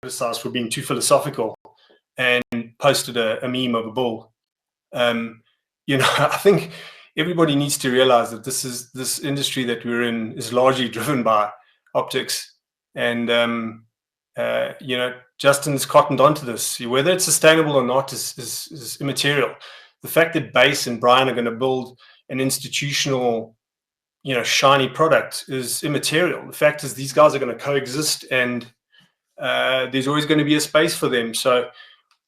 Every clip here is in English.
criticized for being too philosophical and posted a meme of a bull. I think everybody needs to realize that this industry that we're in is largely driven by optics, and Justin's cottoned onto this. Whether it's sustainable or not is immaterial. The fact that Base and Brian are going to build an institutional, shiny product is immaterial. The fact is these guys are going to coexist, and there's always going to be a space for them. So,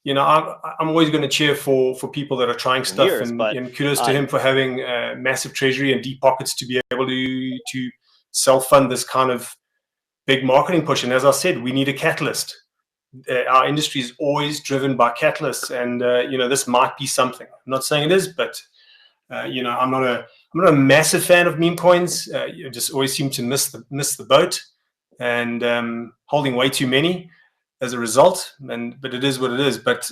I'm always going to cheer for people that are trying stuff, and kudos to him for having massive treasury and deep pockets to be able to self-fund this kind of big marketing push. And as I said, we need a catalyst. Our industry is always driven by catalysts, and this might be something. I'm not saying it is, but I'm not a massive fan of meme coins. You just always seem to miss the boat, and holding way too many as a result. But it is what it is. But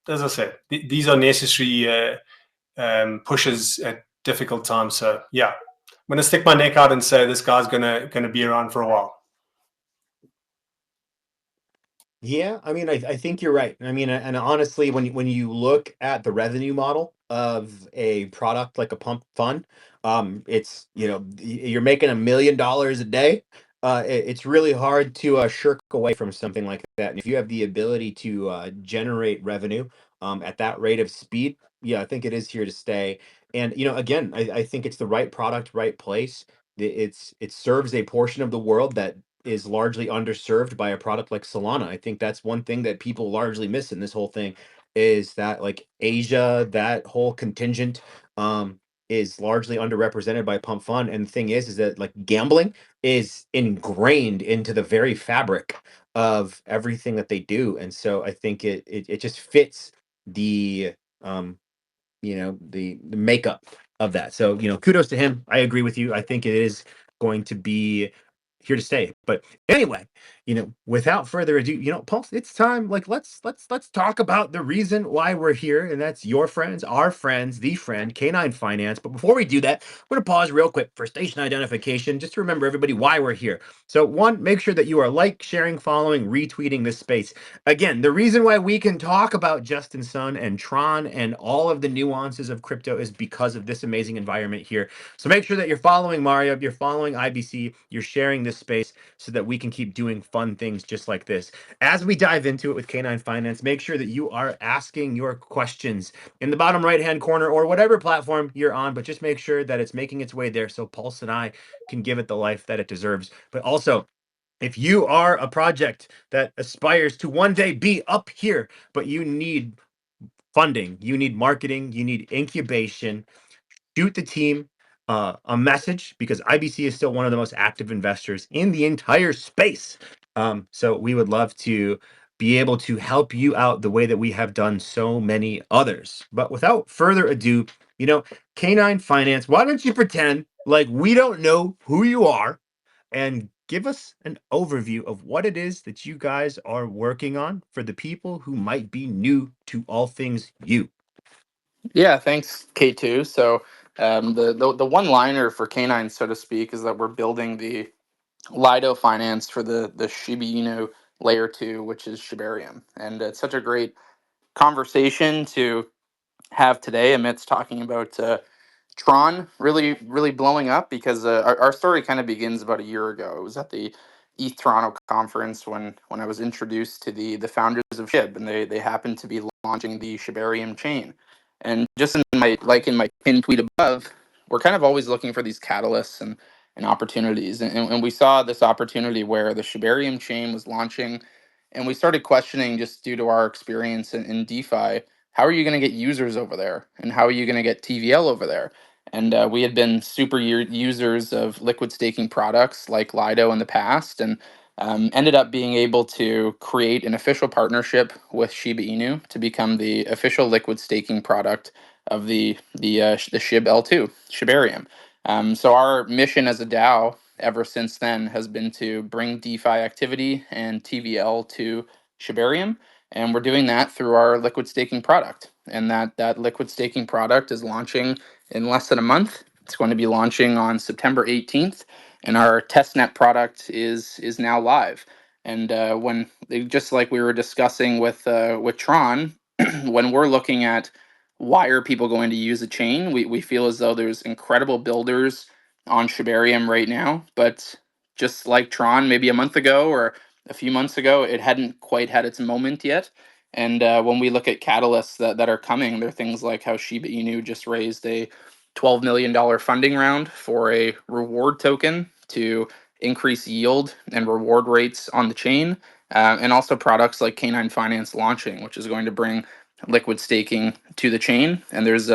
as I said, these are necessary pushes at difficult times. So yeah, I'm going to stick my neck out and say this guy's going to be around for a while. Yeah, I mean, I think you're right. I mean, and honestly, when you look at the revenue model of a product like a pump fund, it's you're making $1 million a day. It's really hard to shirk away from something like that. And if you have the ability to generate revenue at that rate of speed, yeah, I think it is here to stay. And again, I think it's the right product, right place. It serves a portion of the world that is largely underserved by a product like Solana. I think that's one thing that people largely miss in this whole thing, is that like Asia, that whole contingent is largely underrepresented by Pump Fund. And the thing is that like gambling is ingrained into the very fabric of everything that they do. And so I think it just fits the the makeup of that. So kudos to him. I agree with you. I think it is going to be here to stay. But anyway, without further ado, Pulse, it's time. Like let's talk about the reason why we're here, and that's your friends, our friends, the friend, K9 Finance. But before we do that, I'm going to pause real quick for station identification, just to remember everybody why we're here. So one, make sure that you are sharing, following, retweeting this space. Again, the reason why we can talk about Justin Sun and Tron and all of the nuances of crypto is because of this amazing environment here. So make sure that you're following Mario, you're following IBC, you're sharing this space so that we can keep doing fun things just like this. As we dive into it with K9 Finance, make sure that you are asking your questions in the bottom right-hand corner or whatever platform you're on, but just make sure that it's making its way there so Pulse and I can give it the life that it deserves. But also, if you are a project that aspires to one day be up here, but you need funding, you need marketing, you need incubation, shoot the team a message, because IBC is still one of the most active investors in the entire space. So we would love to be able to help you out the way that we have done so many others. But without further ado, K9 Finance, why don't you pretend like we don't know who you are and give us an overview of what it is that you guys are working on for the people who might be new to all things you. Yeah, thanks, K2. So the one-liner for K9, so to speak, is that we're building the Lido finance for the Shiba Inu layer 2, which is Shibarium. And it's such a great conversation to have today amidst talking about Tron really, really blowing up, because our story kind of begins about a year ago. It was at the ETH Toronto conference when I was introduced to the founders of Shib, and they happened to be launching the Shibarium chain. And just in my pinned tweet above, we're kind of always looking for these catalysts and opportunities. And we saw this opportunity where the Shibarium chain was launching, and we started questioning, just due to our experience in DeFi, how are you going to get users over there? And how are you going to get TVL over there? And we had been super users of liquid staking products like Lido in the past, and ended up being able to create an official partnership with Shiba Inu to become the official liquid staking product of the SHIB L2, Shibarium. So our mission as a DAO ever since then has been to bring DeFi activity and TVL to Shibarium, and we're doing that through our liquid staking product. And that liquid staking product is launching in less than a month. It's going to be launching on September 18th, and our testnet product is now live. And just like we were discussing with Tron, when we're looking at why are people going to use a chain, we feel as though there's incredible builders on Shibarium right now, but just like Tron, maybe a month ago or a few months ago, it hadn't quite had its moment yet. And when we look at catalysts that are coming, there are things like how Shiba Inu just raised a $12 million funding round for a reward token to increase yield and reward rates on the chain, and also products like Canine Finance launching, which is going to bring liquid staking to the chain. And there's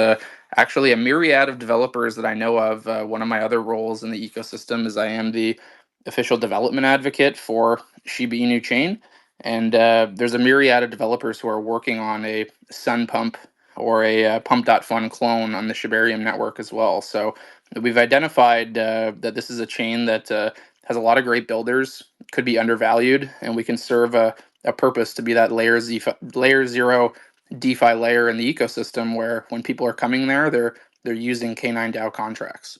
actually a myriad of developers that I know of. One of my other roles in the ecosystem is I am the official development advocate for Shiba Inu chain. And there's a myriad of developers who are working on a Sun Pump or a Pump.Fun clone on the Shibarium network as well. So we've identified that this is a chain that has a lot of great builders, could be undervalued, and we can serve a purpose to be that layer zero DeFi layer in the ecosystem where when people are coming there, they're using K9 DAO contracts.